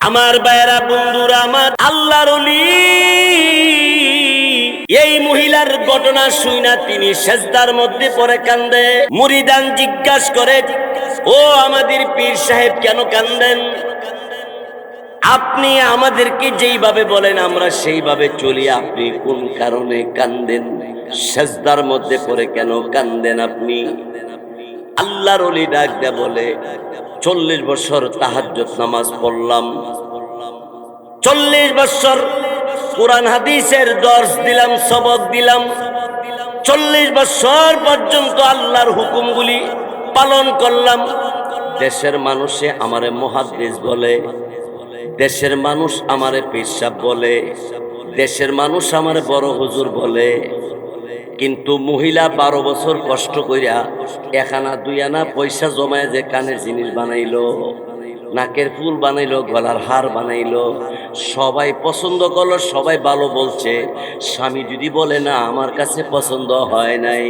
আমার ভাইয়েরা, বন্ধুরা, আমার আল্লাহর ওলি, এই মহিলার ঘটনা শুইনা তিনি সেজদার মধ্যে পড়ে কান্দে। মুরিদান জিজ্ঞাসা করে, ও আমাদের পীর সাহেব কেন কান্দেন? আপনি আমাদেরকে যেইভাবে বলেন আমরা সেইভাবে চলি, আপনি কোন কারণে কান্দেন? সেজদার মধ্যে পড়ে কেন কান্দেন আপনি? আল্লাহর ওলি ডাক দেয়া বলে, 40 বছর তাহাজ্জুদ নামাজ পড়লাম, 40 বছর কোরআন হাদিসের দর্স দিলাম, সবক দিলাম, 40 বছর পর্যন্ত আল্লাহর হুকুমগুলি পালন করলাম। দেশের মানুষে আমারে মুহাদ্দিস বলে, দেশের মানুষ আমারে পীর সাহেব বলে, দেশের মানুষ আমারে বড় হুজুর বলে। কিন্তু মহিলা 12 বছর কষ্ট কইরা 1 আনা 2 আনা পয়সা জমায় যে কানের জিনিস বানাইলো, নাকের ফুল বানাইলো, গলার হার বানাইলো, সবাই পছন্দ করলো, সবাই ভালো বলছে। স্বামী যদি বলে না আমার কাছে পছন্দ হয় নাই,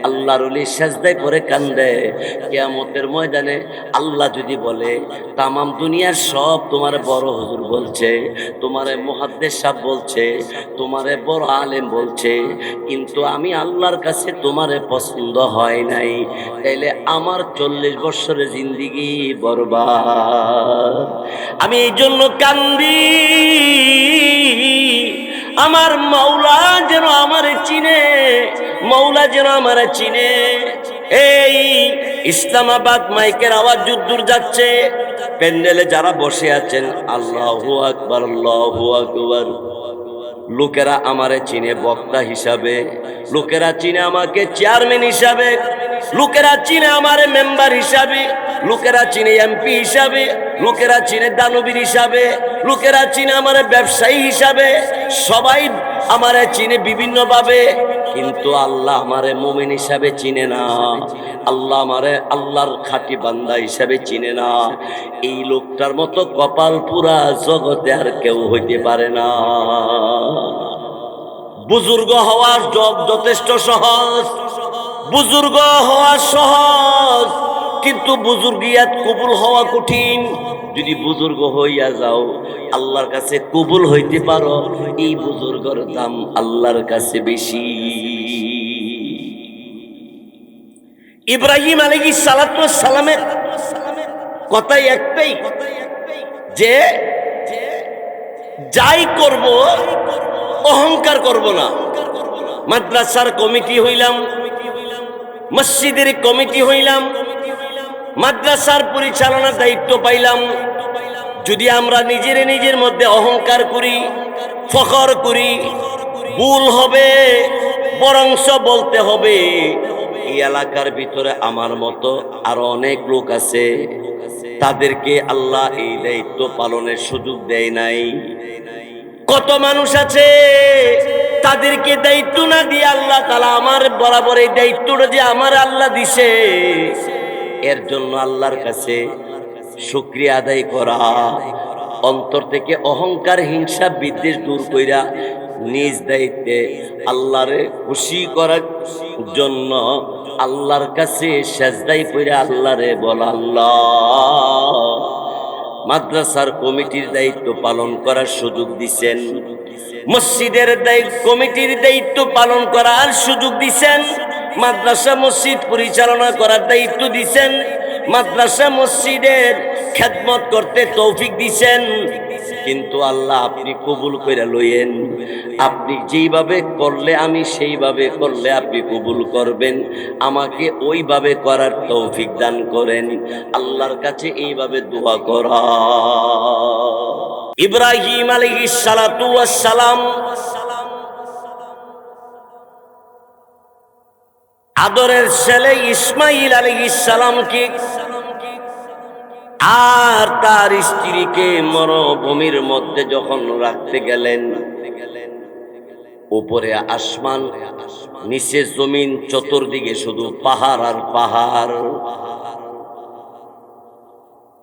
আল্লাহর ওলি সেজদায় পড়ে কান্দে। কিয়ামতের ময়দানে আল্লাহ যদি বলে, তামাম দুনিয়ার সব তোমারে বড় হুজুর বলছে, তোমারে মুহাদ্দিস সাহেব বলছে, তোমারে বড় আলেম বলছে, কিন্তু আমি আল্লাহর কাছে তোমারে পছন্দ হয় নাই, তাইলে আমার 40 বছরের জিন্দেগি বরবাদ। আমি এই জন্য কান্দি, আমার মাওলা যেন আমারে চিনে, মাওলা যেন আমারে চিনে। এই ইসলামাবাদ মাইকের আওয়াজ যুদ্ধুর যাচ্ছে, প্যান্ডেলে যারা বসে আছেন, আল্লাহু আকবার, আল্লাহু আকবার। লোকেরা আমারে চিনে বক্তা হিসাবে, লোকেরা চিনে আমাকে চেয়ারম্যান হিসাবে, লোকেরা চিনে আমারে মেম্বার হিসাবে, লোকেরা চিনে এমপি হিসাবে, লোকেরা চিনে দানবীর হিসাবে, লোকেরা চিনে আমারে ব্যবসায়ী হিসাবে, সবাই আমারে চিনে বিভিন্ন ভাবে। কিন্তু আল্লাহ আমারে মুমিন হিসাবে চিনে না, আল্লাহ আমারে আল্লাহর খাঁটি বান্দা হিসাবে চিনে না। এই লোকটার মতো কপাল পুরা জগতে আর কেউ হইতে পারে না। বুজুর্গ হওয়ার জব যথেষ্ট সহজ, বুজুর্গ হওয়া সহজ, কিন্তু বুজুর্গিয়াত কবুল হওয়া কঠিন। যদি বুজুর্গ হইয়া যাও, আল্লাহর কাছে কবুল হইতে পারো, এই বুজুর্গর দাম আল্লাহর কাছে বেশি। ইব্রাহিম আলাইহিস সালাতু ওয়াস সালামের কথাই একটাই, যে যাই করব অহংকার করব না। মাদ্রাসার কমিটি হইলাম, মসজিদের কমিটি হইলাম, মাদ্রাসার পরিচালনার দায়িত্ব পাইলাম, যদি আমরা নিজের মধ্যে অহংকার করি, ফখর করি, ভুল হবে। বরংস বলতে হবে, এই এলাকার ভিতরে আমার মতো আরো অনেক লোক আছে, তাদেরকে আল্লাহ এই দায়িত্ব পালনের সুযোগ দেয় নাই। কত মানুষ আছে, তাদেরকে দায়িত্ব না দিয়ে আল্লাহ তাআলা আমার বরাবর এই দায়িত্বটা যে আমার আল্লাহ দিছে, এর জন্য আল্লাহর কাছে শুকরিয়া আদায় করা, অন্তর থেকে অহংকার, হিংসা, বিদ্বেষ দূর কইরা নিজ দায়িত্বে আল্লাহরে খুশি করার জন্য আল্লাহর কাছে সেজদায় পড়ে আল্লাহরে বলা, আল্লাহ মাদ্রাসার কমিটির দায়িত্ব পালন করার সুযোগ দিছেন, মসজিদের কমিটির দায়িত্ব পালন করার সুযোগ দিছেন, মাদ্রাসা মসজিদ পরিচালনা করার দায়িত্ব দিছেন, মাদ্রাসা মসজিদের খেদমত করতে তৌফিক দিছেন। কিন্তু আল্লাহ আপনি কবুল করে লইয়েন, আপনি যেইভাবে করলে আমি সেইভাবে করলে আপনি কবুল করবেন, আমাকে ওইভাবে করার তৌফিক দান করেন। আল্লাহর কাছে এইভাবে দোয়া করা। ইব্রাহিম আলাইহিস সালাতু ওয়াস সালাম আদরের ছেলে ইসমাঈল আলাইহিস সালামকে আর তার স্ত্রীকে মরুভূমির মধ্যে যখন রাখতে গেলেন, উপরে আসমান, নিচে জমিন, চতুর্দিকে শুধু পাহাড় আর পাহাড়।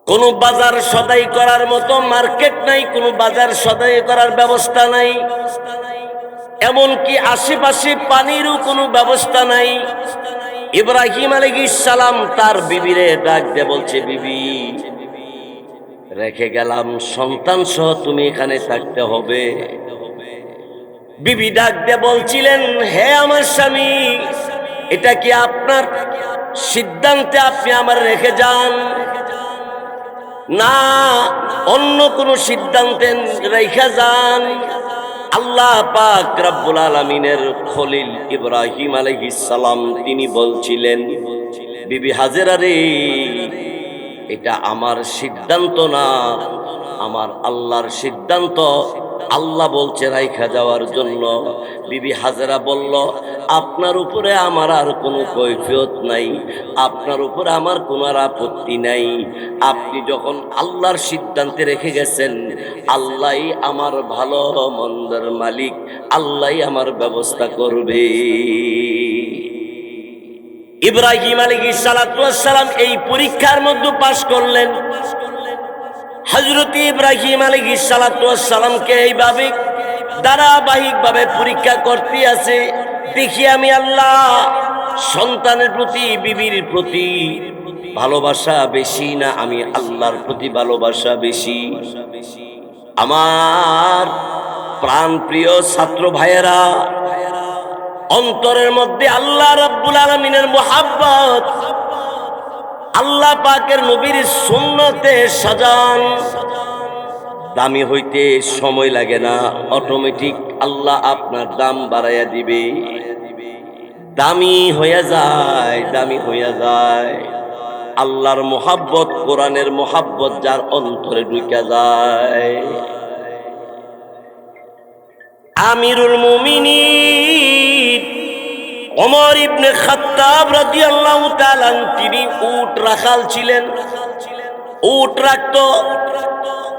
কোনো বাজার সদাই করার মতো মার্কেট নাই, কোনো বাজার সদাই করার ব্যবস্থা নাই, এমনকি আশেপাশে পানিরও কোনো ব্যবস্থা নাই। ইব্রাহিম আলাইহিস সালাম তার বিবিরে ডাক দিয়ে বলছে, বিবি, রেখে গেলাম, সন্তান সহ তুমি এখানে থাকতে হবে। বিবি ডাক দিয়ে বলছিলেন, হে আমার স্বামী, এটা কি আপনার সিদ্ধান্তে আপনি আমার রেখে যান, না অন্য কোন সিদ্ধান্তে রেখে যান? আল্লাহ পাক রব্বুল আলামিনের খলিল ইব্রাহিম আলাইহিস সালাম তিনি বলছিলেন, বিবি হাজেরা রে, এটা আমার সিদ্ধান্ত না, আমার আল্লাহর সিদ্ধান্ত। আল্লাহ বলছে রাইখা যাওয়ার জন্য। বিবি হাজেরা বলল, আপনার উপরে আমার আর কোনো কৈফিয়ত নাই, আপনার উপরে আমার কোনো আর আপত্তি নাই। আপনি যখন আল্লাহর সিদ্ধান্তে রেখে গেছেন, আল্লাহই আমার ভালো মন্দের মালিক, আল্লাহই আমার ব্যবস্থা করবে। ইব্রাহিম আলাইহিস সালাতু ওয়াস সালাম এই পরীক্ষার মধ্যে পাশ করলেন। হযরত ইব্রাহিম আলাইহিস সালাতু ওয়াস সালামকে এইভাবে ধারাবাহিকভাবে পরীক্ষা করতে আছে। দেখি আমি আল্লাহ সন্তানের প্রতি, বিবির প্রতি ভালোবাসা বেশি না আমি আল্লাহর প্রতি ভালোবাসা বেশি? আমার প্রাণ প্রিয় ছাত্র ভাইয়েরা, অন্তরের মধ্যে আল্লাহ রাব্বুল আলামিনের মুহাব্বত, আল্লাহ পাকের নবীর সুন্নতে সাজান। দামি হইতে সময় লাগে না, অটোমেটিক আল্লাহ আপনার দাম বাড়াইয়া দিবে। দামি হইয়া যায়, দামি হইয়া যায়। আল্লাহর মুহাব্বত, কোরআনের মুহাব্বত যার অন্তরে ঢুকে যায়। আমিরুল মুমিনিন ওমর ইবনে খাত্তাব রাদিয়াল্লাহু তাআলা তিনি উট রাখাল ছিলেন। উট রাখতো,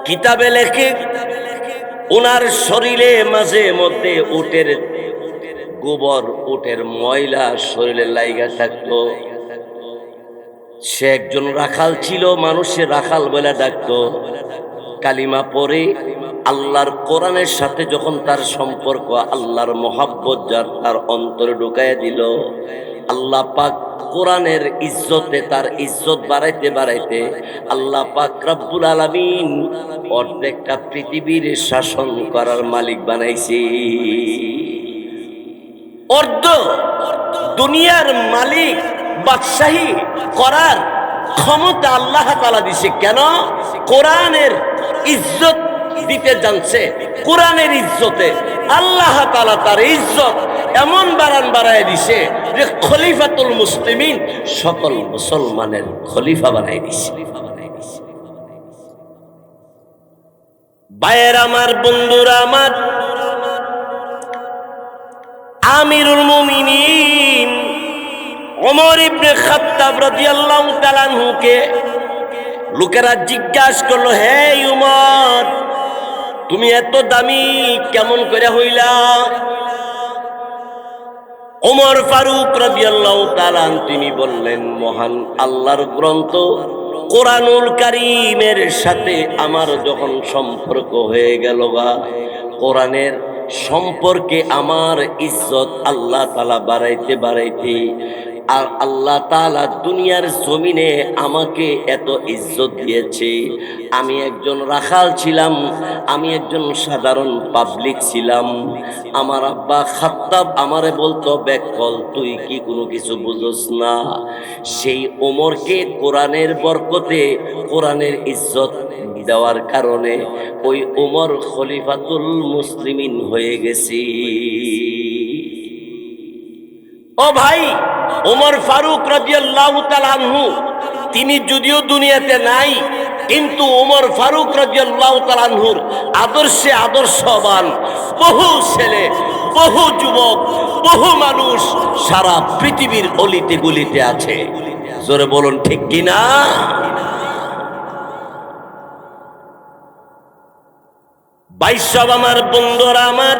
কিতাবে লেখে ওনার শরীরে মাঝে মধ্যে উটের গোবর, উটের ময়লা শরীরে লাইগা থাকতো। সে একজন রাখাল ছিল, মানুষের রাখাল বলে ডাকতো। কালিমা পড়ে আল্লাহর কোরআনের সাথে যখন তার সম্পর্ক, আল্লাহর মোহাব্বত যার তার অন্তরে ঢুকাইয়া দিল, আল্লাহ পাক কোরআনের ইজ্জতে তার ইজ্জত বাড়াইতে বাড়াইতে আল্লাহ পাক রব্বুল আলামিন অর্ধেকটা পৃথিবীর শাসন করার মালিক বানাইছে। অর্ধ দুনিয়ার মালিক, বাদশাহী করার ক্ষমতা আল্লাহ তাআলা দিছে। কেন? কোরআনের ইজ্জত দিতে জানছে। কোরআনের ইজ্জতে আল্লাহ তাআলা তার ইজ্জত এমন বাড়ায় দিছে যে খলিফাতুল মুসলিমিন, সকল মুসলমানের খলিফা বানাই দিছে। ভাইয়ের আমার, বন্ধুরা আমার, আমিরুল মুমিনিন ওমর ইবনে খাত্তাব রাদিয়াল্লাহু তাআলা আনহুকে লোকেরা জিজ্ঞাসা করলো, হে উমর, তুমি এত দামি কেমন করে হইলা? ওমর ফারুক রাদিয়াল্লাহু তাআলা তিনি বললেন, মহান আল্লাহর গ্রন্থ কোরআনুল কারীমের সাথে আমার যখন সম্পর্ক হয়ে গেল, কোরআনের সম্পর্কে আমার ইজ্জত আল্লাহ তাআলা বাড়াইতে বাড়াইতে, আর আল্লাহ তাআলা দুনিয়ার জমিনে আমাকে এত ইজ্জত দিয়েছে। আমি একজন রাখাল ছিলাম, আমি একজন সাধারণ পাবলিক ছিলাম। আমার আব্বা খাত্তাব আমারে বলতো, বেকল তুই কি কোনো কিছু বুঝোস না? সেই ওমরকে কোরআনের বরকতে, কোরআনের ইজ্জত দেওয়ার কারণে ওই ওমর খলিফাতুল মুসলিমিন হয়ে গেছে। ও ভাই, ওমর ফারুক রাদিয়াল্লাহু তাআলা আনহু তিনি যদিও দুনিয়াতে নাই, কিন্তু ওমর ফারুক রাদিয়াল্লাহু তাআলা আনহুর আদর্শে আদর্শবান বহু ছেলে, বহু যুবক, বহু মানুষ সারা পৃথিবীর অলিতে গলিতে আছে। জোরে বলুন ঠিক কিনা? বাইশব আমার বন্ধুরা আমার,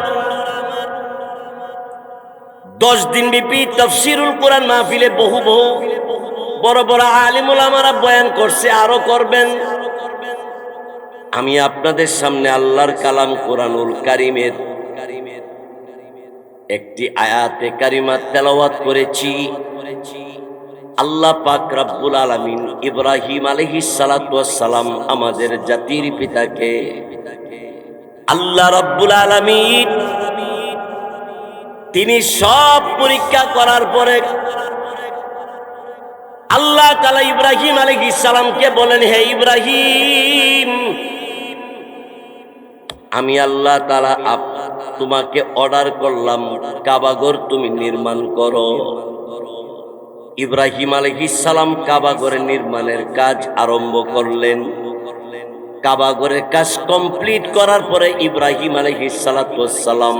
10 দিন ব্যাপী তাফসীরুল কোরআন মাহফিলে বহু বড় বড় আলিম ওলামারা বয়ান করছে, আরো করবেন। আমি আপনাদের সামনে আল্লাহর কালাম কোরআনুল কারীমের একটি আয়াতে কারিমা তেলাওয়াত করেছি। আল্লাহ পাক রব্বুল আলামিন ইব্রাহিম আলাইহিস সালাতু ওয়াস সালাম আমাদের জাতির পিতাকে আল্লাহ রব্বুল আলামিন তিনি সব পরীক্ষা করার পরে আল্লাহ তাআলা ইব্রাহিম আলাইহিস সালামকে বলেন, হে ইব্রাহিম, আমি আল্লাহ তাআলা তোমাকে অর্ডার করলাম কাবাঘর তুমি নির্মাণ করো। ইব্রাহিম আলাইহিস সালাম কাবাঘরের নির্মাণের কাজ আরম্ভ করলেন। কাবাঘরের কাজ কমপ্লিট করার পরে ইব্রাহিম আলাইহিস সালাতু ওয়াস সালাম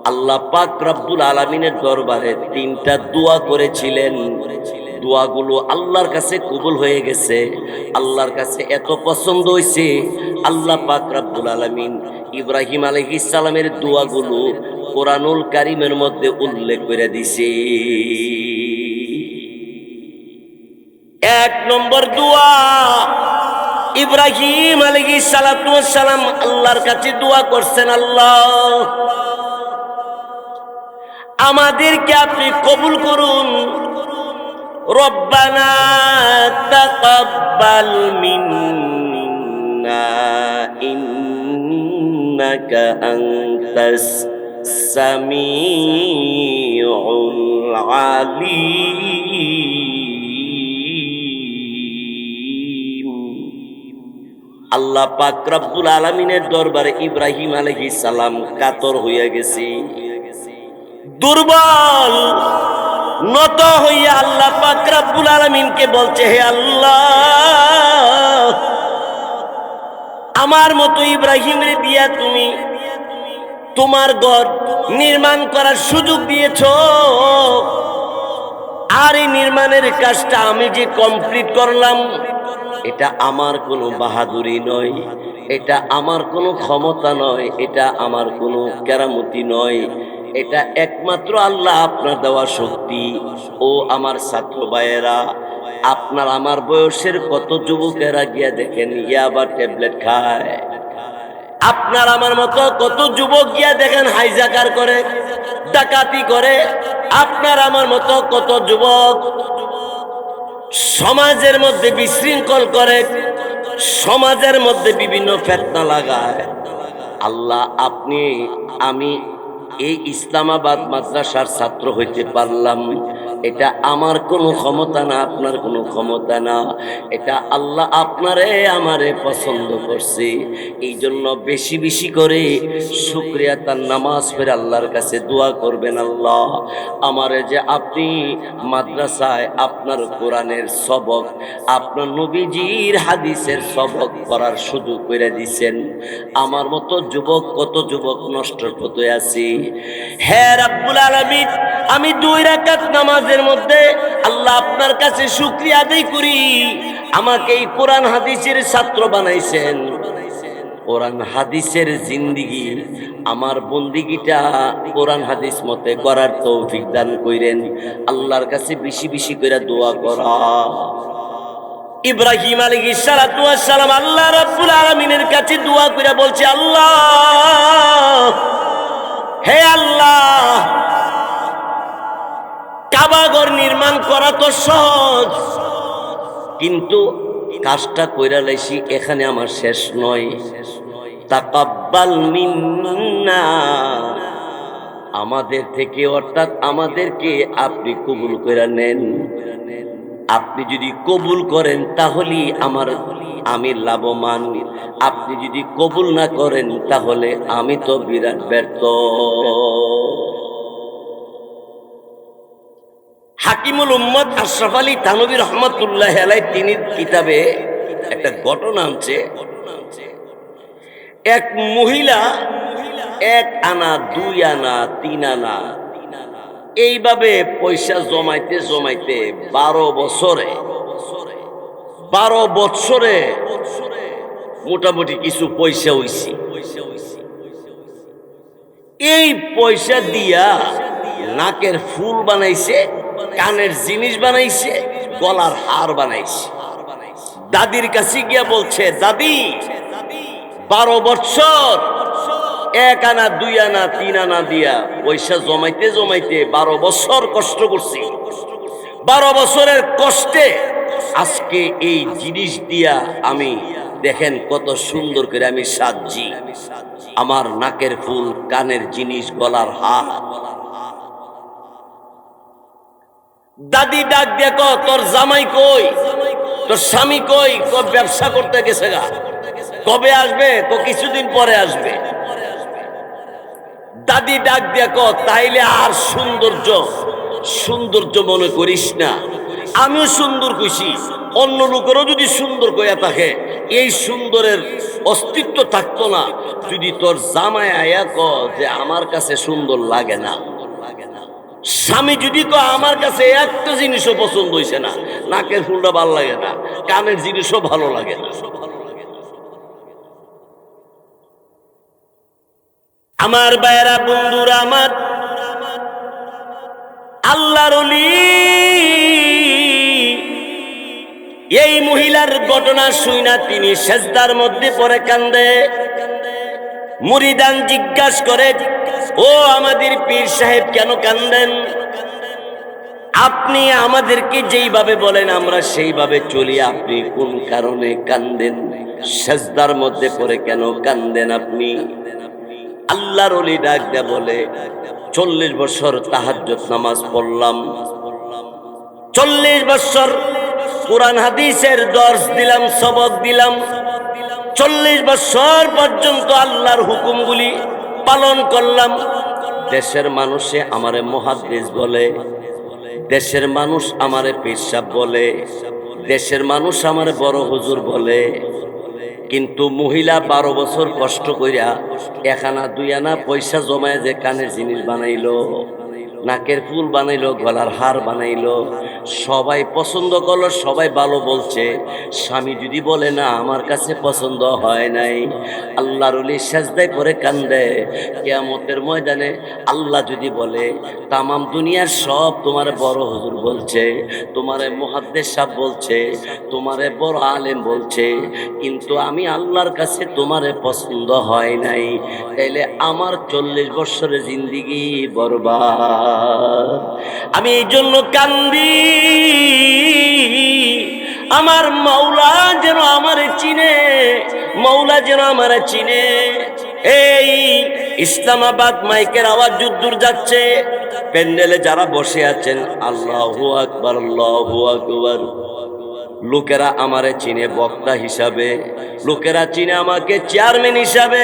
আল্লাহ পাক রব্বুল আলামিনের দরবারে 3টা দোয়া করেছিলেন। দোয়াগুলো আল্লাহর কাছে কবুল হয়ে গেছে। আল্লাহর কাছে এত পছন্দ হয়েছে, আল্লাহ পাক রব্বুল আলামিন ইব্রাহিম আলাইহিস সালামের দোয়াগুলো কোরআনুল কারীমের মধ্যে উল্লেখ করে দিয়েছে। 1 নম্বর দোয়া, ইব্রাহিম আলাইহিস সালাতু ওয়াস সালাম আল্লাহর কাছে দোয়া করছেন, আল্লাহ আমাদেরকে আপনি কবুল করুন। রব্বানা তাকাব্বাল মিন্না ইন্নাকা আনতাস সামিউল আলিম। আল্লাহ পাক রব্বুল আলামিনের দরবারে ইব্রাহিম আলাইহিস সালাম কাতর হইয়া গেছে, দুর্বল, নত হইয়া আল্লাহ পাক রব্বুল আলামিনকে বলছে, হে আল্লাহ, আমার মতো ইব্রাহিমের দিয়া তুমি তোমার ঘর নির্মাণ করার সুযোগ দিয়েছ, আর এই নির্মাণের কাজটা আমি যে কমপ্লিট করলাম, এটা আমার কোনো বাহাদুরি নয়, এটা আমার কোনো ক্ষমতা নয়, এটা আমার কোনো কেরামতি নয়, এটা একমাত্র আল্লাহ আপনার দেওয়া শক্তি। ও আমার ছাত্র ভাইয়েরা, আপনার আমার বয়সের কত যুবকেরা গিয়া দেখেন ইয়াবা ট্যাবলেট খায়। আপনার আমার মতো কত যুবক গিয়া দেখেন হাইজাকার করে, ডাকাতি করে। আপনার আমার মতো কত যুবক সমাজের মধ্যে বিশৃঙ্খল করে, সমাজের মধ্যে বিভিন্ন ফিতনা লাগায়। আল্লাহ আপনি আমি এই ইসলামাবাদ মাদ্রাসার ছাত্র হইতে পারলাম, এটা আমার কোনো ক্ষমতা না, আপনার কোনো ক্ষমতা না, এটা আল্লাহ আপনারে আমারে পছন্দ করছে। এই জন্য বেশি বেশি করে শুকরিয়া তার নামাজ পড়ে আল্লাহর কাছে দোয়া করবেন, আল্লাহ আমারে যে আপনি মাদ্রাসায় আপনার কোরআনের সবক, আপনার নবীজির হাদিসের সবক পড়ার সুযোগ করে দিয়েছেন। আমার মতো যুবক, কত যুবক নষ্টের পথে আছি। হে রাব্বুল আলামিন, আমি 2 রাকাত নামাজের মধ্যে আল্লাহ আপনার কাছে শুকরিয়া আদায় করি, আমাকে এই কোরআন হাদিসের ছাত্র বানাইছেন। কোরআন হাদিসের জিন্দেগি, আমার বন্দিগিটা কোরআন হাদিস মতে করার তৌফিক দান কইরেন। আল্লাহর কাছে বেশি বেশি করে দোয়া করা। ইব্রাহিম আলাইহিস সালাতু ওয়াস সালাম আল্লাহ রাব্বুল আলামিনের কাছে দোয়া করে বলছে, আল্লাহ, হে আল্লাহ, কাবাঘর নির্মাণ করা তো সহজ, কিন্তু কাজটা কইরা লাইছি, এখানে আমার শেষ নয়। তাকাব্বাল মিন্না, আমাদের থেকে, অর্থাৎ আমাদেরকে আপনি কবুল করে নেন। আপনি যদি কবুল করেন তাহলে আমি লাভবান, আপনি যদি কবুল না করেন তাহলে আমি তো বিরাট ব্যর্থ। হাকিমুল উম্মত আশরাফ আলী থানভী রহমাতুল্লাহ আলাইহি তিনি কিতাবে একটা ঘটনা আছে। এক মহিলা 1 আনা 2 আনা 3 আনা এইভাবে পয়সা জমাইতে জমাইতে 12 বছরে মোটামুটি কিছু পয়সা হইছে। এই পয়সা দিয়া নাকের ফুল বানাইছে, কানের জিনিস বানাইছে, গলার হার বানাইছে। দাদির কাছে গিয়া বলছে, দাদি 12 বছর 1 আনা 2 আনা 3 আনা দিয়া পয়সা জমাইতে জমাইতে 12 বছর কষ্ট করছি, 12 বছরের কষ্টে আজকে এই জিনিস দিয়া আমি দেখেন কত সুন্দর করে আমি সাজছি। আমার নাকের ফুল, কানের জিনিস, গলার হার। দাদি ডাক দেখো, তোর জামাই কই, তোর স্বামী কই? ব্যবসা করতে গেছে গা। কবে আসবে? কিছুদিন পরে আসবে। দাদি ডাক দেখো, তাইলে আর সৌন্দর্য মনে করিস না। আমিও সুন্দর কইছি, অন্য লোকেরও যদি সুন্দর কইয়া থাকে, এই সুন্দরের অস্তিত্ব থাকতো না যদি তোর জামাই আয়া ক যে আমার কাছে সুন্দর লাগে না। স্বামী যদি তো আমার কাছে একটা জিনিসও পছন্দ হইছে না, নাকের ফুলটা ভালো লাগে না, কানের জিনিসও ভালো লাগে না। আমার ভাইয়েরা, বন্ধুরা আমার, আল্লাহর ওলি এই মহিলার ঘটনা শুইনা তিনি সেজদার মধ্যে পড়ে কান্দে। মুরিদান জিজ্ঞাসা করে, ও আমাদের পীর সাহেব কেন কান্দেন? আপনি আমাদেরকে যেইভাবে বলেন আমরা সেইভাবে চলি, আপনি কোন কারণে কান্দেন? সেজদার মধ্যে পড়ে কেন কান্দেন আপনি? আল্লাহর ওলি ডাক দেয়া বলে, 40 বছর তাহাজ্জুদ নামাজ পড়লাম, 40 বছর কোরআন হাদিসের দর্স দিলাম, সবক দিলাম, 40 বছর পর্যন্ত আল্লাহর হুকুমগুলি পালন করলাম। দেশের মানুষে আমারে মুহাদ্দিস বলে, দেশের মানুষ আমারে পীর সাহেব বলে, দেশের মানুষ আমারে বড় হুজুর বলে। কিন্তু মহিলা 12 বছর কষ্ট কইরা 1 আনা 2 আনা পয়সা জমায় যে কানের জিনিস বানাইলো, নাকের ফুল বানাইলো, গলার হার বানাইলো, সবাই পছন্দ করলো, সবাই ভালো বলছে। স্বামী যদি বলে না আমার কাছে পছন্দ হয় নাই, আল্লাহর ওলি সেজদায় পড়ে কান্দে। কিয়ামতের ময়দানে আল্লাহ যদি বলে তামাম দুনিয়ার সব তোমারে বড় হুজুর বলছে, তোমারে মুহাদ্দিস সাহেব বলছে, তোমারে বড় আলেম বলছে, কিন্তু আমি আল্লাহর কাছে তোমারে পছন্দ হয় নাই, তাইলে আমার 40 বছরের জিন্দেগি বরবাদ। আমি এই জন্য কান্দি, আমার মাওলা যেন আমারে চিনে, মাওলা যেন আমারে চিনে। এই ইসলামাবাদ মাইকের আওয়াজ যুদ্ধ যাচ্ছে, প্যান্ডেলে যারা বসে আছেন আল্লাহু আকবার, আল্লাহু আকবার। লোকেরা আমারে চিনে বক্তা হিসাবে, লোকেরা চিনে আমাকে চেয়ারম্যান হিসাবে,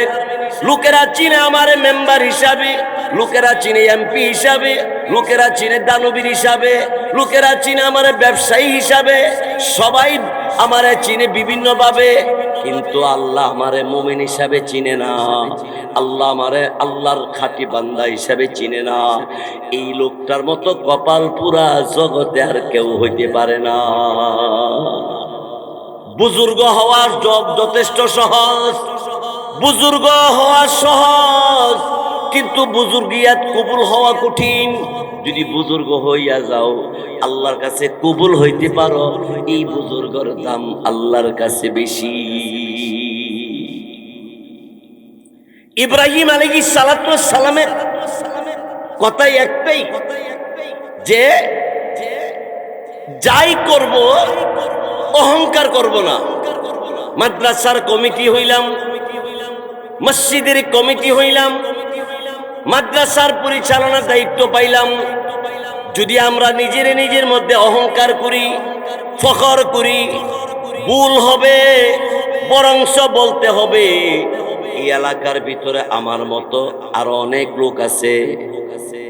লোকেরা চিনে আমারে মেম্বার হিসাবে, লোকেরা চিনে এমপি হিসাবে, লোকেরা চিনে দানবীর হিসাবে, লোকেরা চিনে আমারে ব্যবসায়ী হিসাবে, সবাই আমারে চিনে বিভিন্ন ভাবে। কিন্তু আল্লাহ আমারে মুমিন হিসাবে চিনে না, আল্লাহ আমারে আল্লাহর খাঁটি বান্দা হিসাবে চিনে না। এই লোকটার মতো কপাল পুরা জগতে আর কেউ হইতে পারে না। বুজুর্গ হওয়ার যথেষ্ট সহজ, বুজুর্গ হওয়া সহজ, কিন্তু বুজুর্গিয়াত কবুল হওয়া কঠিন। যদি বুজুর্গ হইয়া যাও, আল্লাহর কাছে কবুল হইতে পারো, এই বুজুর্গর দাম আল্লাহর কাছে বেশি। ইব্রাহিম আলাইহিস সালাতু ওয়াস সালামের কথাই একটাই, যে যাই করব অহংকার করব না। মাদ্রাসার কমিটি হইলাম, মসজিদের কমিটি হইলাম, মাদ্রাসার পরিচালনার দায়িত্ব পাইলাম, যদি আমরা নিজের মধ্যে অহংকার করি, ফখর করি, ভুল হবে। বরংস বলতে হবে এই এলাকার ভিতরে আমার মতো আরো অনেক লোক আছে,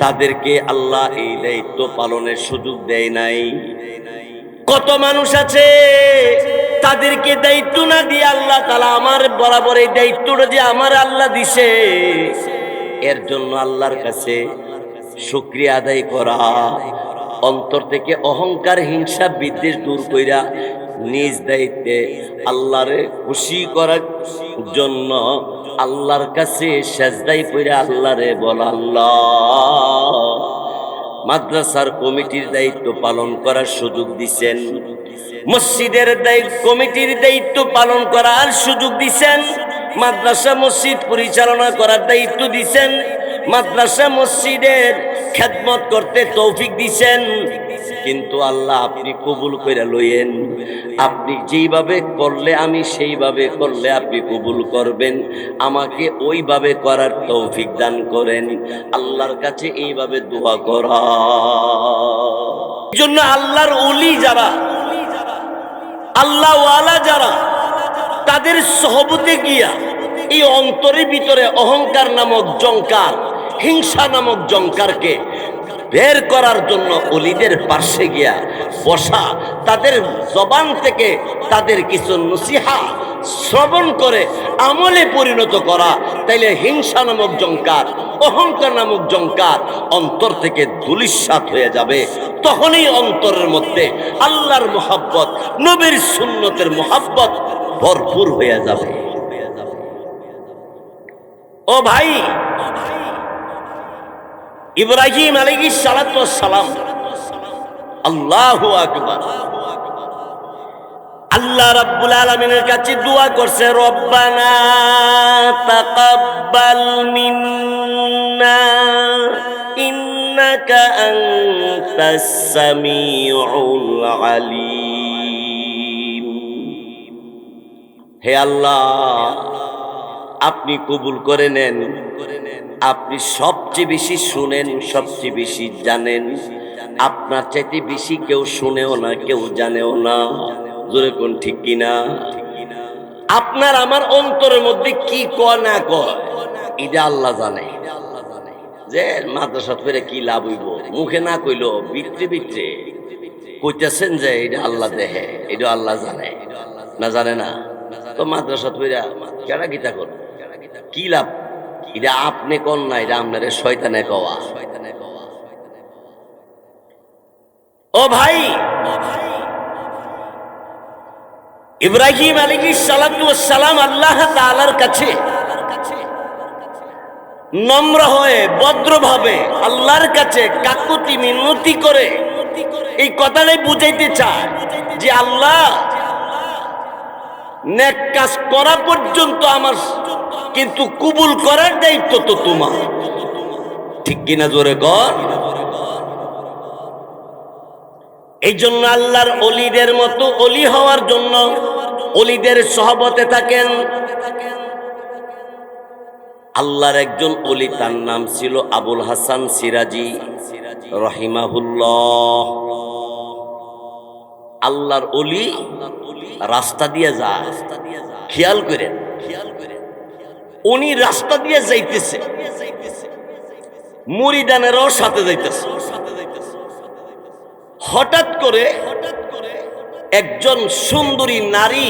তাদেরকে আল্লাহ এই দায়িত্ব পালনের সুযোগ দেয় নাই। কত মানুষ আছে তাদেরকে দায়িত্ব না দিয়ে আল্লাহ তাআলা আমার বরাবর এই দায়িত্বটা যে আমার আল্লাহ দিছে, এর জন্য আল্লাহর কাছে শুকরিয়া আদায় করা, অন্তর থেকে অহংকার, হিংসা, বিদ্বেষ দূর কইরা নিজ দায়িত্বে আল্লাহরে খুশি করার জন্য আল্লাহর কাছে সেজদায় পড়ে আল্লাহরে বলা, আল্লাহ মাদ্রাসার কমিটির দায়িত্ব পালন করার সুযোগ দিছেন, মসজিদের কমিটির দায়িত্ব পালন করার সুযোগ দিছেন, মাদ্রাসা মসজিদ পরিচালনা করার দায়িত্ব দিছেন, মাদ্রাসা মসজিদের খেদমত করতে তৌফিক দিছেন। কিন্তু আল্লাহ আপনি কবুল করে লইয়েন, আপনি যেইভাবে করলে আমি সেইভাবে করলে আপনি কবুল করবেন, আমাকে ওইভাবে করার তৌফিক দান করেন। আল্লাহর কাছে এইভাবে দোয়া করা। এই জন্য আল্লাহর ওলি যারা, আল্লাহ ওয়ালা যারা, তাদের সহবতে গিয়া এই অন্তরের ভিতরে অহংকার নামক জঙ্কার, হিংসা নামক জঙ্কারকে বের করার জন্য ওলিদের পার্শ্বে গিয়া বসা, তাদের জবান থেকে তাদের কিছু নসিহা শ্রবণ করে আমলে পরিণত করা, তাইলে হিংসা নামক জঙ্কার, অহংকার নামক জঙ্কার অন্তর থেকে ধূলিসাৎ হয়ে যাবে। তখনই অন্তরের মধ্যে আল্লাহর মোহাব্বত, নবীর সুন্নতের মোহাব্বত ভরপুর হয়ে যাবে। ও ভাই, ইব্রাহিম আলাইহিস সালাতু ওয়াস সালাম, আল্লাহু আকবার, আল্লাহ রাব্বুল আলামিনের কাছে দোয়া করছে, রব্বানা তাকাব্বাল মিন্না ইন্নাকা আনতাস সামিউল আলিম। হে আল্লাহ, আপনি কবুল করে নেন, আপনি সবচেয়ে বেশি শুনেন, সবচেয়ে বেশি জানেন, আপনার চাইতে বেশি কেউ শুনেও না, কেউ জানেও না। জোরে কোন ঠিক কিনা? আপনার আমার অন্তরের মধ্যে কি কয় না কয় এটা আল্লাহ জানে। যে মাদ্রাসা ফেরে কি লাভ হইব, মুখে না কইল ভিতরে ভিতরে কইতেছেন যে এটা আল্লাহ দেহে, এটা আল্লাহ জানে না, জানে না তো মাদ্রাসা ফেরা কেডা গীতা কর কি লাভ? এটা আপনি কোন না, এটা আপনার শয়তানে কওয়া। ও ভাই, ইব্রাহিম আলাইহিস সালাতু ওয়াস সালাম আল্লাহ তাআলার কাছে নম্র হয়ে ভদ্রভাবে আল্লাহর কাছে কাকুতি মিনতি করে এই কথাটাই বুঝাইতে চায় যে আল্লাহ, নেক কাজ করা পর্যন্ত আমার, কিন্তু কবুল করার দায়িত্ব তো তোমার। ঠিক কিনা? জোরে কর। এই জন্য আল্লাহর ওলিদের মতো ওলি হওয়ার জন্য ওলিদের সহবতে থাকেন। আল্লাহর একজন ওলি, তার নাম ছিল আবুল হাসান সিরাজি রহিমাহুল্লাহ। আল্লাহর ওলি রাস্তা দিয়ে যায়, খেয়াল করেন, উনি রাস্তা দিয়ে যাইতেছে, মুরিদানেরও সাথে যাইতেছে। হঠাৎ করে একজন সুন্দরী নারী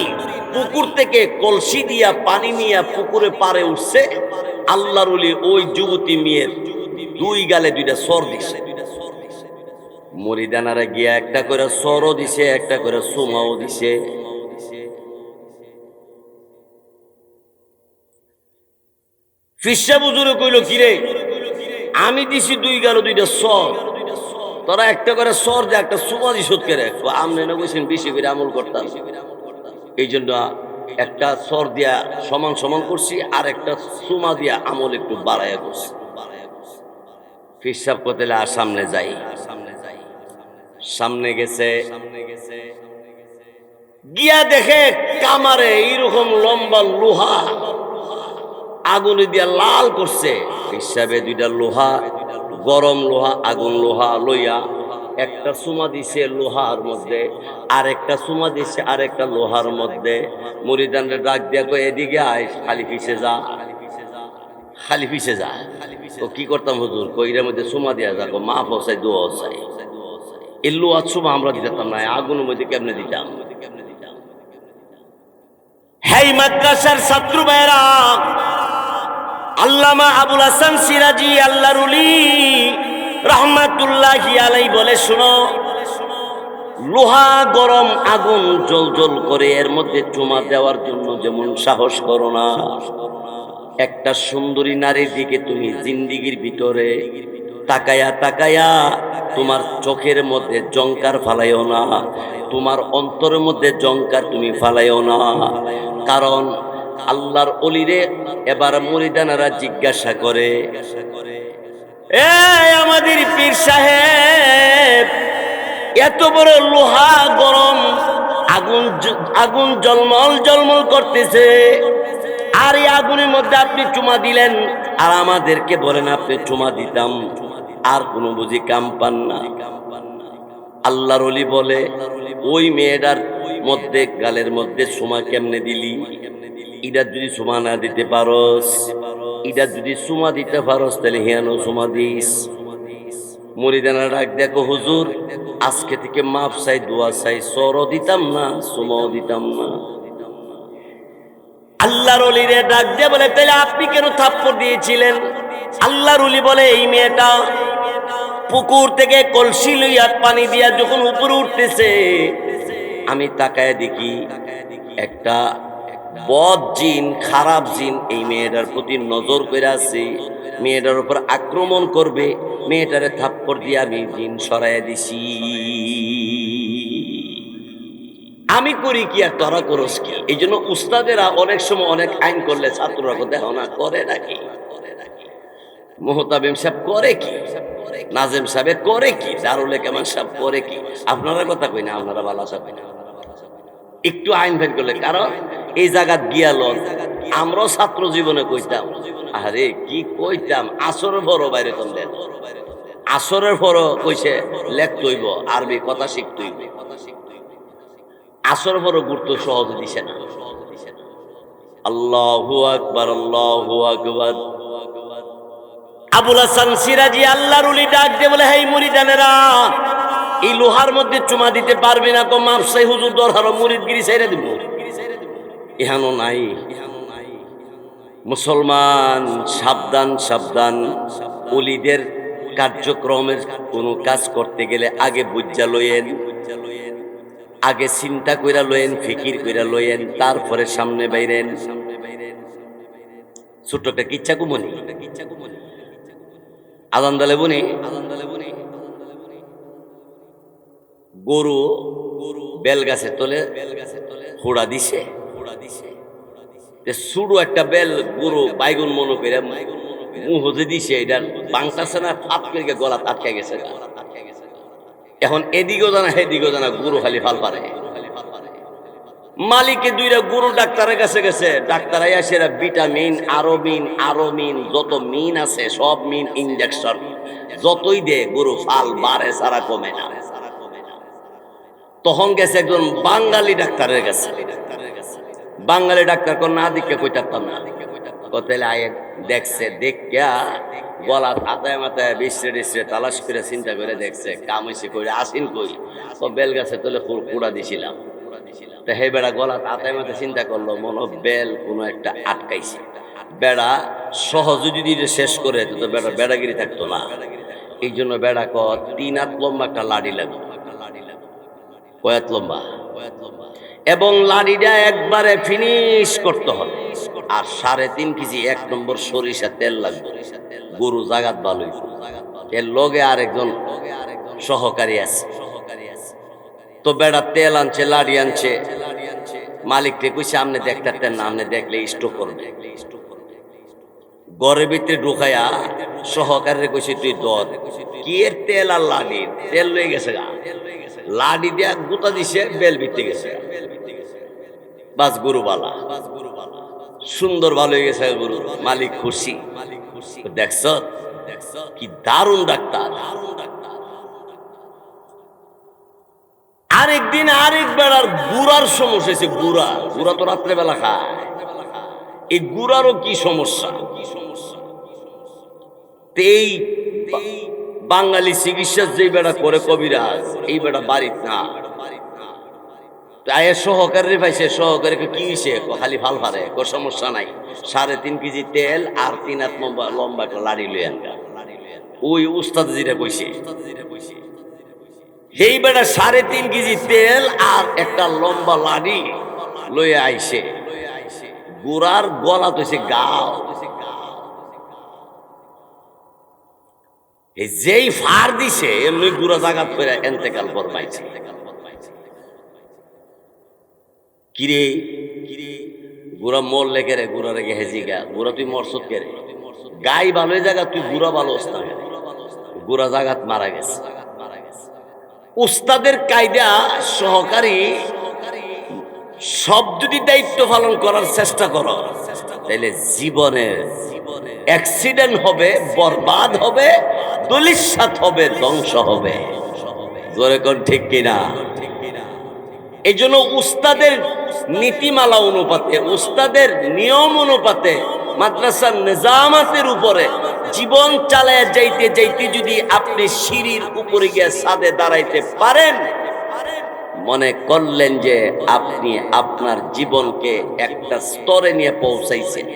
পুকুর থেকে কলসি দিয়া পানি নিয়ে পুকুরে পারে উঠছে। আল্লাহর ওলি ওই যুবতী মেয়ের দুই গালে দুইটা সর দিছে। মুরিদানারা গিয়া একটা করে সরও দিছে, একটা করে সুমাও দিছে। ফিসা বুজুরে কইল, কিরে আমি দিছি দুই গালে দুইটা সর, তোরা একটা করে সর যে একটা সুমা দিস করে। আমনে না কইছেন বেশি করে আমল করতাম, এই জন্য একটা সর দিয়া সমান সমান করছি, আর একটা সুমা দিয়া আমল একটু বাড়াইয়া করছি। ফিসাব করতে আর সামনে যাই, সামনে গেছে, গিয়া দেখে কামারে এইরকম লম্বা লোহা আগুনে দিয়া লাল করছে। হিসাবে দুইটা লোহা, গরম লোহা, আগুন লোহা লইয়া একটা সুমা দিছে লোহার মধ্যে, আর একটা সুমা দিছে আর একটা লোহার মধ্যে। মুরিদানরে ডাক দিয়া কই, এদিকে আয়, খালি পিছে যা, খালি পিছে যা। তো কি করতাম হুজুর? কইরার মধ্যে সুমা দিয়া যা, মা ফসাই দোয়া চাই। এই লোহার সুমা আমরা দিতাম না, আগুনের মধ্যে কেমনে দিতাম? হেই মাদ্রাসার ছাত্র ভাইরা, আল্লামা আবুল হাসান সিরাজি আল্লাহর ওলি রাহমাতুল্লাহি আলাইহি বলে, শোনো, লোহা গরম, আগুন জল জল করে, এর মধ্যে চুমা দেওয়ার জন্য যেমন সাহস করো না, একটা সুন্দরী নারীর দিকে তুমি জিন্দিগির ভিতরে তাকায়া তাকায়া তোমার চোখের মধ্যে জঙ্কার ফালাইও না, তোমার অন্তরের মধ্যে জঙ্কার তুমি ফালাইও না। কারণ আল্লাহর ওলিরে এবার মুরিদানারা জিজ্ঞাসা করে, এ আমাদের পীর সাহেব, এত বড় লোহা গরম, আগুন আগুন জলমল জলমল করতেছে, আর এই আগুনের মধ্যে আপনি চুমা দিলেন, আর আমাদেরকে বলেন আপনি চুমা দিতাম, আর কোনো বুঝি কাম পান না। আল্লাহর ওলি বলে, ওই মেয়েটার মধ্যে গালের মধ্যে চুমা কেমনে দিলি? এটা যদি চুমা না দিতে পারস, এটা যদি চুমা দিতে পারস, তাহলে হিয়ানো চুমা দিস। মুরিদানা ডাক দেখো, হুজুর আজকে থেকে মাপ চাই, দোয়া চাই, সরও দিতাম না, চুমাও দিতাম না। আল্লাহর ওলিরে ডাক দিয়ে বলে, তাহলে আপনি কেন থাপ্পড় দিয়েছিলেন? আল্লাহর ওলি বলে, এই মেয়েটা পুকুর থেকে কলসি লইয়া পানি দিয়া যখন উপরে উঠতেছে, আমি তাকায় দেখি একটা বদ জিন, খারাপ জিন এই মেয়েটার প্রতি নজর করে আছে, মেয়েটার উপর আক্রমণ করবে। মেয়েটারে থাপ্পড় দিয়ে আমি জিন সরাইয়া দিছি। আমি করি কি আর তোরা করস কি? এই জন্য উস্তাদেরা অনেক সময় অনেক আইন করলে ছাত্ররা দেখো না করে নাকি। মোহতাবিম সাহেব করে কি, নাজেম সাহেব করে কি, দারুল কামাল সাহেব করে কি? আপনারা কথা কই না, আপনারা ভালো সাহেব না, একটু আইন বের করলে। কারণ এই জায়গাত গিয়াল আমরাও ছাত্র জীবনে কইতাম, আরে কি কইতাম, আসরের বড় বাইরে করলেন, আসরের বড় কইছে লেখ তৈব, আরবি কথা শিখ তৈব, আসর বড় গুরুত্ব সহজে দিছে না। আল্লাহু আকবার, আল্লাহু আকবার। আবুল হাসান সিরাজি আল্লাহর ওলি ডাক দিয়ে বলে, হেই মুরিদানেরা, এই লোহার মধ্যে চুমা দিতে পারবি না, কো মাপ চাই হুজুর দরকার, মুরিদগিরি ছেড়ে দিব। ইহানো নাই। মুসলমান সাবধান, সাবধান। ওলিদের কার্যক্রমের কোনো কাজ করতে গেলে আগে বুঝা লইয়েন, আগে চিন্তা কইরা লইয়েন, ফিকির কইরা লইয়েন, তারপরে সামনে বাইরেন। ছোট্ট একটা কিচ্ছা কুমনি, আদান দালে বুনি, গরু বেল গাছের তলে হোড়া দিছে, শুরু একটা বেল গরু বাইগুন মনে করে মুহতে দিছে, এটার বাংটাছে না, ফাপ করে গলা আটকে গেছে। এখন এদিকেও জানা সেদিকেও জানা, গরু খালি ফাল পারে। মালিকে দুইটা গরু ডাক্তারের কাছে গেছে, ডাক্তার আইসে ভিটামিন আরো মিন যত মিন আছে সব মিন ইনজেকশন যতই দে গরু ফাল বাড়ে সারা কমে না। তখন গেছে একজন বাঙালি ডাক্তারের কাছে। বাঙালি ডাক্তার কোন না দিকে কইতাম না, কতলে আয়ে দেখছে, দেখা গলা হাতায় মাথায় বিশ্রে ডিশ্রে তালাশ করে চিন্তা করে দেখছে, কাম হয়েছে কই আসিন কই, ও বেল গাছে তোলে কুড়া দিছিলাম। তা হে বেড়া গলা হাতায় মাথায় চিন্তা করলো, মনে বেল কোনো একটা আটকাইছে। বেড়া সহজে যদি শেষ করে তো বেড়া বেড়াগিরি থাকতো না। এই জন্য বেড়া 3 হাত লম্বা একটা লাঠি লাগবে। কয়াত লম্বা, এবং লাঠিটা একবারে ফিনিশ করতে হবে। আর 3.5 কেজি 1 নম্বর সরিষা তেল লাগবে। গরু জাগাত ভালোই, এর লগে আরেকজন সহকারী আছে। তো বেড়া তেল আনছে, লাঠি আনছে, মালিককে কইছে আপনি দেখতে না, আপনি দেখলে স্ট্রোক করবে। ঘরের ভিতরে ঢুকাইয়া সহকারীর কইছে তুই দর কি এর তেল আর লাঠি, তেল লয়ে গেছে গা, লাঠি দিয়া গুতা দিছে, বেল ভিতরে গেছে। বাস গরু বালা, সুন্দর ভালো হয়ে গেছে গরু, মালিক খুশি। দেখছ কি দারুণ ডাক্তার। আরেকদিন আরেক বেড়ার গুড়ার সমস্যা হয়েছে। গুড়া তো রাত্রেবেলা খায়, এই গুড়ারও কি সমস্যা। এই বাঙালি চিকিৎসা যে বেড়া করে কবিরাজ, এই বেড়া বাড়িত না। তাই সহকারী পাইছে, সহকারীকে কি হয়েছে, খালি ভাল পারে, সমস্যা নাই। 3.5 কেজি তেল আর 3 হাত লম্বা একটা লাড়ি লই আনগা। ওই উস্তাদ যেটা কইছে, এই বেটা 3.5 কেজি তেল আর একটা লম্বা লাড়ি লইয়া আইছে। গুড়ার গলা তৈছে গাও, যেই ফার দিছে এমনি গুড়া জাগাত করে এন্তেকাল করবাইছে। কিরে গুড়া মর লেগে রে, গুড়া রেগে হেজি গা, গুড়া তুই মরসত কে রে, গাই ভালো জায়গা, তুই গুড়া ভালো অবস্থা, গুড়া জাগাত মারা গেছে। উস্তাদের কায়দা সহকারী সব যদি দায়িত্ব পালন করার চেষ্টা করো, তাহলে জীবনে অ্যাক্সিডেন্ট হবে, বরবাদ হবে, দলিসাৎ হবে, ধ্বংস হবে। জোরে কোন ঠিক কিনা? এই জন্য উস্তাদের নীতিমালা অনুপাতে, উস্তাদের নিয়ম অনুপাতে, মাদ্রাসার নিজামাতের উপরে জীবন চালায় যাইতে যাইতে যদি আপনি সিঁড়ির উপরে গিয়ে ছাদে দাঁড়াইতে পারেন, মনে করলেন যে আপনি আপনার জীবনকে একটা স্তরে নিয়ে পৌঁছাইছেন।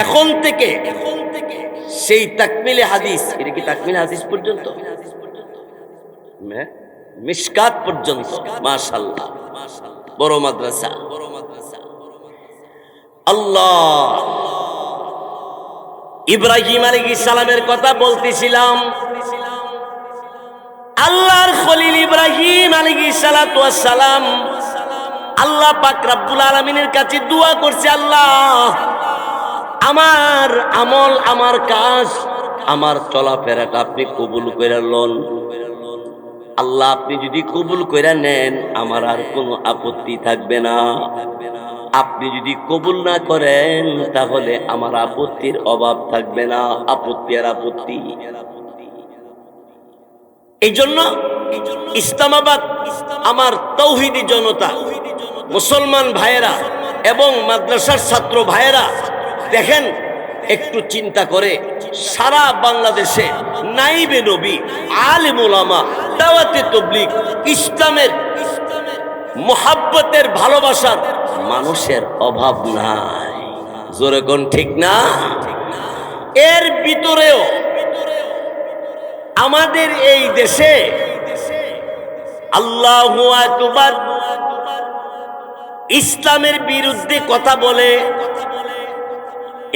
এখন থেকে সেই তাকমিলে হাদিস, এটা কি তাকমিলে হাদিস পর্যন্ত, মিশকাত পর্যন্ত, মাশাআল্লাহ, বড় মাদ্রাসা। আল্লাহ, ইব্রাহিম আলাইহিস সালামের কথা বলতেছিলাম। আল্লাহর খলিল ইব্রাহিম আলাইহিস সালাতু ওয়াস সালাম আল্লাহ পাক রব্বুল আলামিনের কাছে দোয়া করছে, আল্লাহ আমার আমল, আমার কাজ, আমার চলাফেরাটা আপনি কবুল করে লন। আল্লাহ আপনি যদি কবুল করে নেন আমার আর কোনো আপত্তি থাকবে না। আপনি যদি কবুল না করেন তাহলে আমার আপত্তির অভাব থাকবে না। আপত্তি আর আপত্তি। এই জন্য ইসলামাবাদ আমার তৌহিদি জনতা, মুসলমান ভাইয়েরা এবং মাদ্রাসার ছাত্র ভাইয়েরা দেখেন, একটু চিন্তা করে সারা বাংলাদেশে নাইবে নবী, আলেম ওলামা, দাওয়াতে তাবলীগ, ইসলামের মুহাব্বতের ভালোবাসার মানুষের অভাব নাই। জোরে কোন ঠিক না? এর ভিতরেও আমাদের এই দেশে আল্লাহু আকবার ইসলামের বিরুদ্ধে কথা বলে,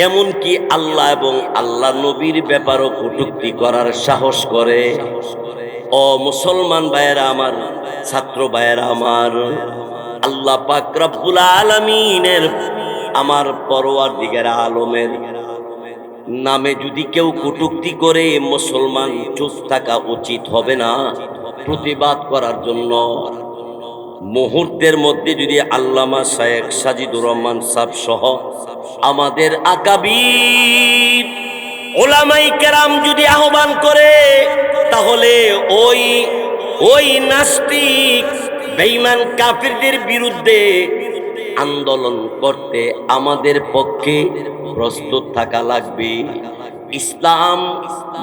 এমনকি আল্লাহ এবং আল্লাহ নবীর ব্যাপারও কটূক্তি করার সাহস করে। ও মুসলমান ভাইয়েরা আমার, ছাত্র ভাইয়েরা আমার, আল্লাহ পাক রব্বুল আলামিনের, আমার পরওয়ারদিগার আলমের নামে যদি কেউ কটূক্তি করে, মুসলমান চুপ থাকা উচিত হবে না, প্রতিবাদ করার জন্য। মুহূর্তের মধ্যে যদি আল্লামা শায়েখ সাজিদুর রহমান সাহেব সহ আমাদের আকাবির ওলামাই কেরাম যদি আহ্বান করে, তাহলে ওই নাস্তিক বেঈমান কাফিরদের বিরুদ্ধে আন্দোলন করতে আমাদের পক্ষে প্রস্তুত থাকা লাগবে। ইসলাম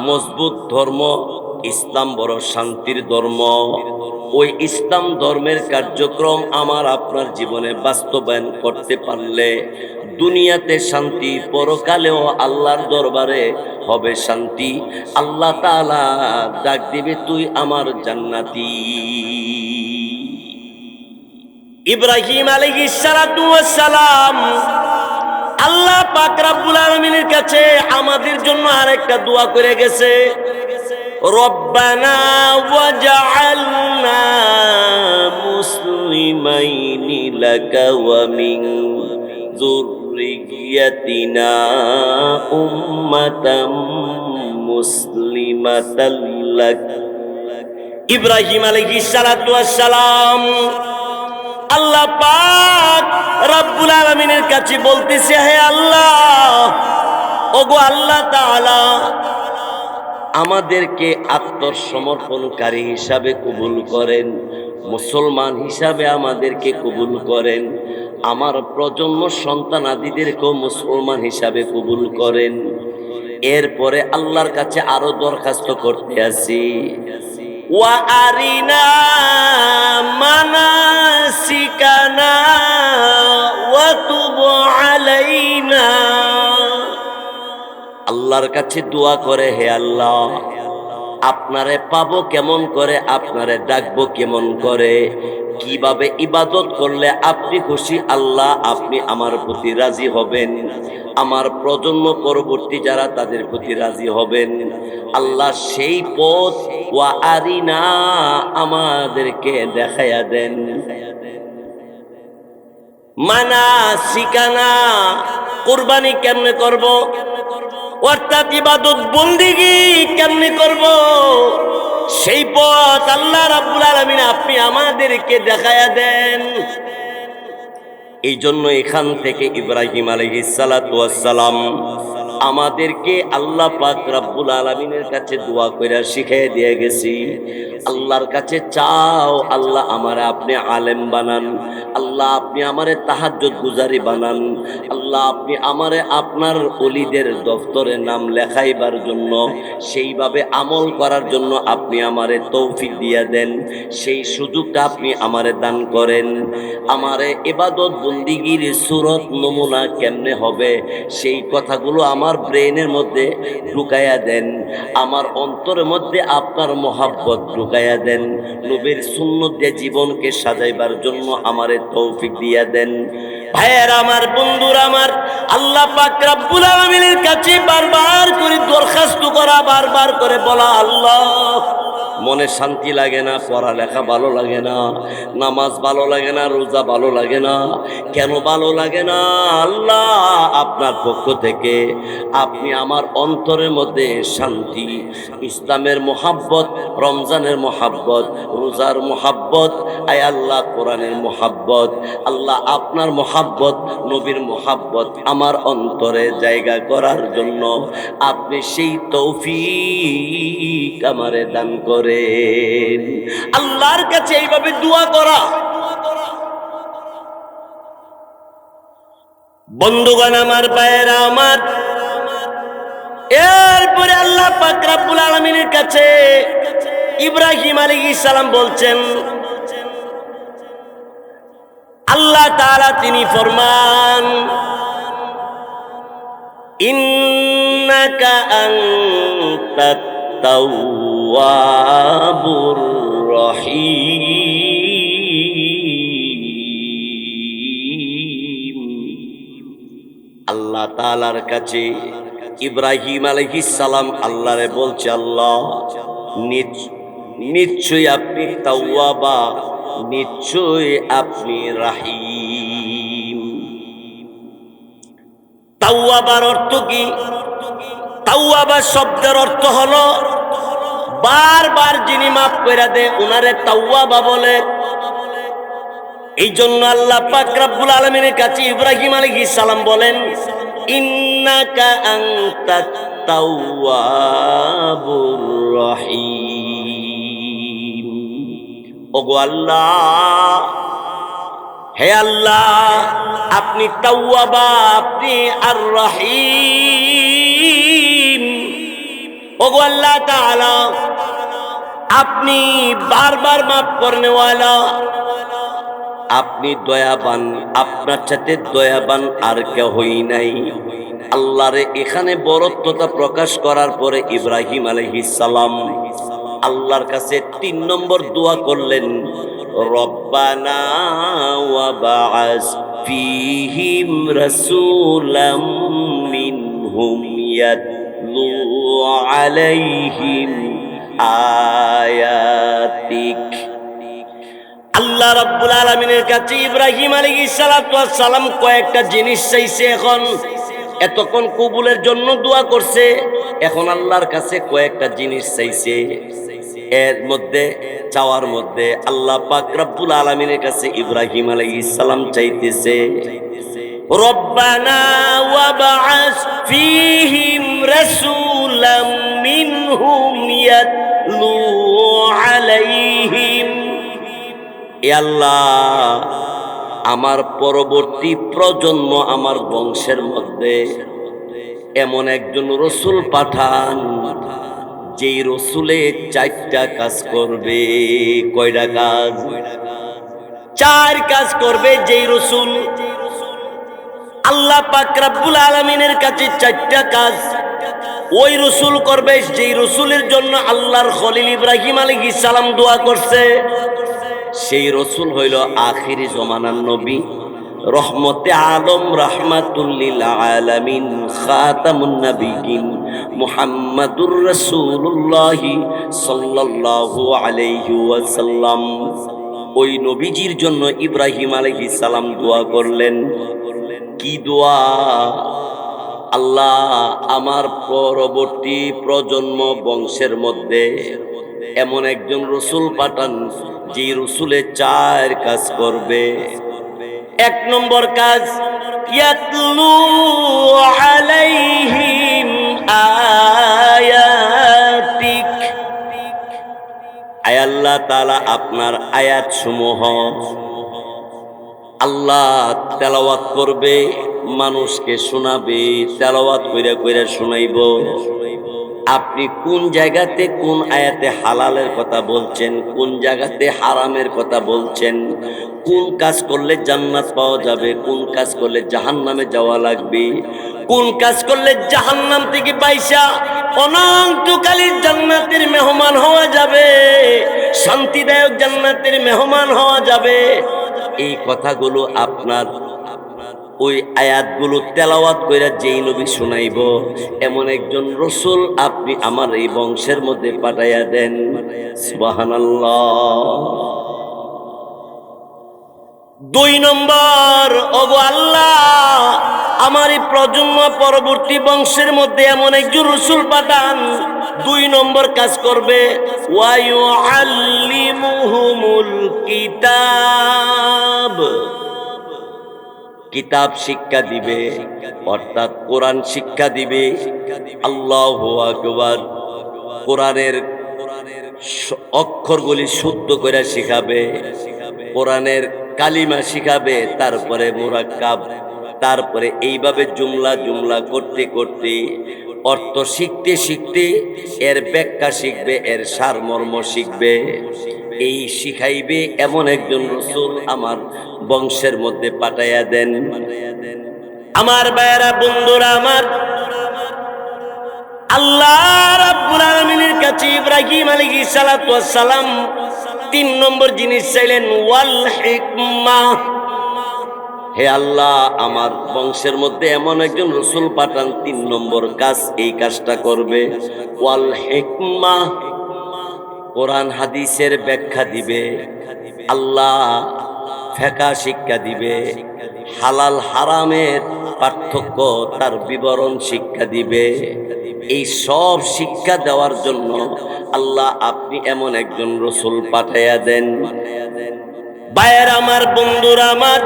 মজবুত ধর্ম, ইসলাম বড় শান্তির ধর্ম। ওই ইসলাম ধর্মের কার্যক্রম আমার আপনার জীবনে বাস্তবায়ন করতে পারলে দুনিয়াতে শান্তি, পরকালেও আল্লাহর দরবারে হবে শান্তি। আল্লাহ তাআলা ডাক দিবে, তুই আমার জান্নাতি। ইব্রাহিম আলাইহিস সালাতু ওয়াস সালাম আল্লাহ পাক রব্বুল আলামিনের কাছে আমাদের জন্য আরেকটা দোয়া করে গেছে, রব্বানা ওয়াজআলনা মুসলিমাইনি লাকা ওয়া মিন যুররিয়াতিনা উম্মাতাম মুসলিমাতাল লাক। ইব্রাহিম আলাইহিস সালাতু ওয়াস সালাম আল্লাহ পাক রব্বুল আলামিনের কাছে বলতেছে, হে আল্লাহ, ওগো আল্লাহ তাআলা, আমাদেরকে আত্মসমর্পণকারী হিসাবে কবুল করেন, মুসলমান হিসাবে আমাদেরকে কবুল করেন, আমার প্রজন্ম সন্তানাদিদেরকেও মুসলমান হিসাবে কবুল করেন। এরপরে আল্লাহর কাছে আরো দরখাস্ত করতে আসি, ওয়া আরিনা মানাসিকানা ওয়া তুব আলাইনা। আল্লাহর কাছে দোয়া করে, হে আল্লাহ, আপনারে পাবো কেমন করে, আপনারে ডাকবো কেমন করে, কিভাবে ইবাদত করলে আপনি খুশি, আল্লাহ আপনি আমার প্রতি রাজি হবেন, আমার প্রজন্ম পরবর্তী যারা তাদের প্রতি রাজি হবেন। আল্লাহ সেই পথ ওয়া আরিনা আমাদেরকে দেখাইয়া দেন। মানাসিকানা, কুরবানি কেমনে করব, অর্থাৎ ইবাদত বন্দিগি কেমনে করব, সেই পথ আল্লাহ রাব্বুল আলামিন আপনি আমাদেরকে দেখায়া দেন। এই জন্য এখান থেকে ইব্রাহিম আলাইহিস সালাতু ওয়াস সালাম আমাদেরকে আল্লাহ পাক রব্বুল আলামিনের কাছে দোয়া কইরা শিখিয়ে দিয়ে গেছি, আল্লাহর কাছে চাও আল্লাহ আমারে আপনি আলেম বানান, আল্লাহ আপনি আমারে তাহাজ্জুদ গুজারি বানান, আল্লাহ আপনি আমারে আপনার ওলিদের দফতরে নাম লেখাইবার জন্য, সেইভাবে আমল করার জন্য আপনি আমারে তৌফিক দিয়া দেন, সেই সুযোগটা আপনি আমারে দান করেন। আমারে ইবাদত বন্দিগির সুরত নমুনা কেমনে হবে সেই কথাগুলো আমার ব্রেনের মধ্যে ঢুকাইয়া দেন, আমার অন্তরের মধ্যে আপনার মহাব্বত ঢুকাইয়া দেন, নবীর সুন্নত দিয়ে জীবনকে সাজাইবার জন্য আমারে তৌফিক দিয়া দেন। ভাইয়ের আমার, বন্ধুরা আমার, আল্লাহ পাক রব্বুল আলামিনের কাছে বারবার করে দরখাস্ত করা, বারবার করে বলা, আল্লাহ মনে শান্তি লাগে না, পড়ালেখা ভালো লাগে না, নামাজ ভালো লাগে না, রোজা ভালো লাগে না, কেন ভালো লাগে না? আল্লাহ আপনার পক্ষ থেকে আপনি আমার অন্তরের মধ্যে শান্তি, ইসলামের মোহাব্বত, রমজানের মোহাব্বত, রোজার মোহাব্বত, আয় আল্লাহ কোরআনের মোহাব্বত, আল্লাহ আপনার মোহাব্বত, নবীর মোহাব্বত আমার অন্তরে জায়গা করার জন্য আপনি সেই তৌফিক আমারে দান করেন। আল্লাহর কাছে এইভাবে দোয়া করা। বন্ধুগণ আমার, ভাইয়েরা আমার, এরপরে আল্লাহ পাক রব্বুল আলামিনের কাছে ইব্রাহিম আলাইহিস সালাম বলছেন, আল্লাহ তাআলা তিনি ফরমান, ইন্নাকা আনতাত তাওয়াবুর রহিম। আল্লাহ তাআলার কাছে ইব্রাহিম আলাইহিস সালাম আল্লাহরে বলছে, আল্লাহ নিশ্চয়ই আপনি তাওয়াবা, নিশ্চয়ই আপনি রাহিম। তাওয়াবার অর্থ কি? তাওয়াবা শব্দের অর্থ হলো বারবার যিনি মাফ করে দেয় উনারে তাওয়াবা বলে। এই জন্য আল্লাহ পাক রব্বুল আলামিনের কাছে ইব্রাহিম আলাইহিস সালাম বলেন, ইন্নাকা আনতাত তাওয়াবুর রহিম। ওগো আল্লাহ, হে আল্লাহ, আপনি তাওয়াবা, আপনি আর রহিম। ওগো আল্লাহ তাআলা, আপনি বারবার মাফ করনেওয়ালা, আপনি দয়াবান, আপনার সাথে দয়াবান আর কেউই নাই। আল্লাহরে এখানে বরত্বতা প্রকাশ করার পরে ইব্রাহিম আলাইহিস সালাম আল্লাহর কাছে ৩ নম্বর দোয়া করলেন, রব্বানা ওয়া বা'আস ফীহিম রাসূলাম মিনহুম ইয়াতলু আলাইহিম আয়াতিক। আল্লাহ রাব্বুল আলামিনের কাছে ইব্রাহিম আলাইহিস সালাতু ওয়াস সালাম কয়েকটা জিনিস চাইছে। এতক্ষণ কবুলের জন্য দোয়া করছে, এখন আল্লাহর কাছে কয়েকটা জিনিস চাইছে। এর মধ্যে চাওয়ার মধ্যে আল্লাহ পাক রব্বুল আলামিনের কাছে ইব্রাহিম আলাইহিস সালাম চাইতেছে, রব্বানা ওয়া বা'আস ফীহিম রাসূলাম মিনহুম ইয়াতলু আলাইহিম। এ আল্লাহ, আমার পরবর্তী প্রজন্ম, আমার বংশের মধ্যে এমন একজন রসুল পাঠান যেই রসুলে 4টা কাজ করবে। কয়টা কাজ? 4 কাজ করবে যেই রসুল। আল্লাহ পাক রব্বুল আলামিনের কাছে 4টা কাজ ওই রসুল করবে যেই রসুলের জন্য আল্লাহর খলিল ইব্রাহিম আলাইহিস সালাম দোয়া করছে। সেই রসুল হইল আখিরি জমানার নবী, রহমতে আলম, রাহমাতুল লিল আলামিন, খাতামুন নবিয়্যিন, মুহাম্মাদুর রাসূলুল্লাহ সাল্লাল্লাহু আলাইহি ওয়াসাল্লাম। ওই নবীজির জন্য ইব্রাহিম আলাইহিস সালাম দোয়া করলেন। কি দোয়া? আল্লাহ, আমার পরবর্তী প্রজন্ম বংশের মধ্যে এমন একজন রসুল পাঠান যে রসুলের 4 কাজ করবে। 1 নম্বর কাজ, ইয়াতলু আলাইহিম আয়াতিক। আয় আল্লাহ তাআলা আপনার আয়াত সমূহ আল্লাহ তেলাওয়াত করবে, মানুষকে শোনাবে, তেলাওয়াত কইরা কইরা শোনাইব। আপনি কোন জায়গাতে কোন আয়াতে হালালের কথা বলছেন, কোন জায়গাতে হারামের কথা বলছেন, কোন কাজ করলে জান্নাত পাওয়া যাবে, কোন কাজ করলে জাহান্নামে যাওয়া লাগবে, কোন কাজ করলে জাহান্নাম থেকে পয়সা অনন্তকালীন জান্নাতের মেহমান হওয়া যাবে, শান্তিদায়ক জান্নাতের মেহমান হওয়া যাবে। এই কথাগুলো আপনার ওই আয়াতগুলো তেলাওয়াত কইরা যেই নবী শুনাইব, এমন একজন রসুল আপনি আমার এই বংশের মধ্যে পাঠাইয়া দেন। সুবহানাল্লাহ। 2 নম্বর, ওগো আল্লাহ আমার এই প্রজন্ম পরবর্তী বংশের মধ্যে এমন একজন রসুল পাঠান 2 নম্বর কাজ করবে, ওয়া ইউআল্লিমুহুমুল কিতাব। কিতাব শিক্ষা দিবে, অর্থাৎ কোরআন শিক্ষা দিবে। আল্লাহু আকবার। কোরআনের অক্ষরগুলি শুদ্ধ করে শিখাবে, কোরআনের কালিমা শিখাবে, তারপরে মুরাক্কাব, তারপরে এইভাবে জুমলা জুমলা করতে করতে অর্থ শিখতে শিখতে এর ব্যাখ্যা শিখবে, এর সারমর্ম শিখবে। এই শিখাইবে এমন একজন রসুল আমার বংশের মধ্যে পাঠাইয়া দেন। আমার ভাইয়েরা, বন্ধুরা আমার, আল্লাহ রাব্বুল আলামিনের কাছে ইব্রাহিম আলাইহিস সালাতু ওয়াস সালাম 3 নম্বর জিনিস চাইলেন, ওয়াল হিকমাহ। হে আল্লাহ আমার বংশের মধ্যে এমন একজন রসুল পাঠান 3 নম্বর কাজ, এই কাজটা করবে। ওয়াল হিকমাহ, কোরআন হাদিসের ব্যাখ্যা দিবে, আল্লাহ ফিকহ শিক্ষা দিবে, হালাল হারামের পার্থক্য তার বিবরণ শিক্ষা দিবে। এই সব শিক্ষা দেওয়ার জন্য আল্লাহ আপনি এমন একজন রসুল পাঠাইয়া দেন। ভাইয়েরা আমার, বন্ধুরা আমার,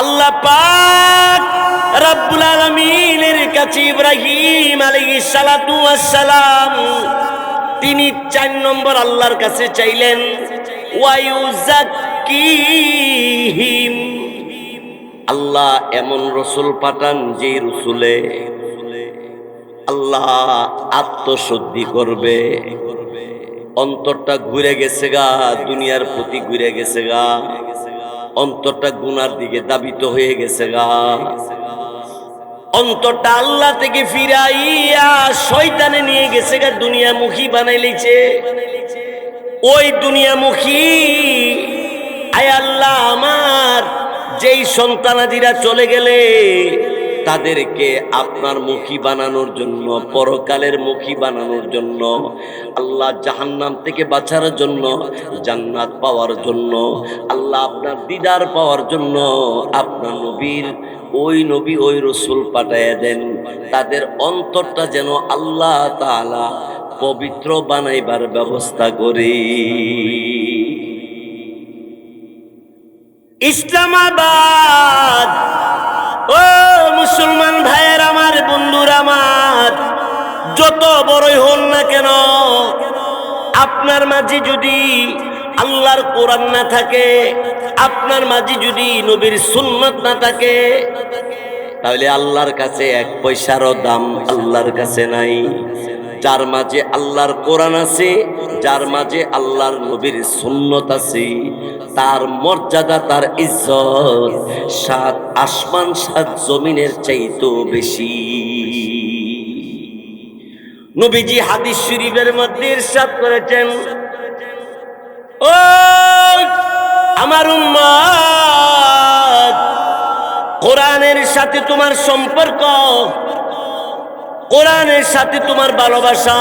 আল্লাহ পাক রব্বুল আলামিনের কাছে ইব্রাহিম আলাইহিস সালাতু ওয়াস সালাম তিনি 4 নম্বর আল্লাহর কাছে চাইলেন, ওয়া ইউযাক্কিহিম। আল্লাহ এমন রসুল পাঠান যে রসুলে আল্লাহ আত্মশুদ্ধি করবে, অন্তরটা ঘুরে গেছে গা, দুনিয়ার প্রতি ঘুরে গেছে গা, অন্তরটা গুনার দিকে দাবিত হয়ে গেছে গা, অন্তরটা আল্লাহ থেকে ফিরাইয়া শয়তানে নিয়ে গেছে গা, দুনিয়ামুখী বানাই লইছে। ওই দুনিয়ামুখী আয় আল্লাহ আমার যেই সন্তানাদিরা চলে গেলে তাদেরকে আপনার মুখী বানানোর জন্য, পরকালের মুখী বানানোর জন্য, আল্লাহ জাহান্নাম থেকে বাঁচার জন্য, জান্নাত পাওয়ার জন্য, আল্লাহ আপনার দিদার পাওয়ার জন্য আপনার নবী ওই রসুল পাঠাইয়া দেন। তাদের অন্তরটা যেন আল্লাহ তাআলা পবিত্র বানাইবার ব্যবস্থা করি। ইসলামাবাদ, ও মুসলমান ভাইয়ের আমার, বন্ধুরা আমার, যত বড়ই হন না কেন, আপনার মাঝে যদি আল্লাহর কোরআন না থাকে, আপনার মাঝে যদি নবীর সুন্নাত না থাকে, তাহলে আল্লাহর কাছে 1 পয়সারও দাম আল্লাহর কাছে নাই। যার মাঝে আল্লাহর কোরআন আছে, যার মাঝে আল্লাহর নবীর সুন্নাত আছে, তার মর্যাদা, তার ইজ্জত 7 আসমান 7 জমিনের চাইতেও বেশি। নবীজি হাদিস শরীফের মধ্যে ইরশাদ করেছেন, ও আমার উম্মত, কোরআনের সাথে তোমার সম্পর্ক, কোরআনের সাথে তোমার ভালোবাসা,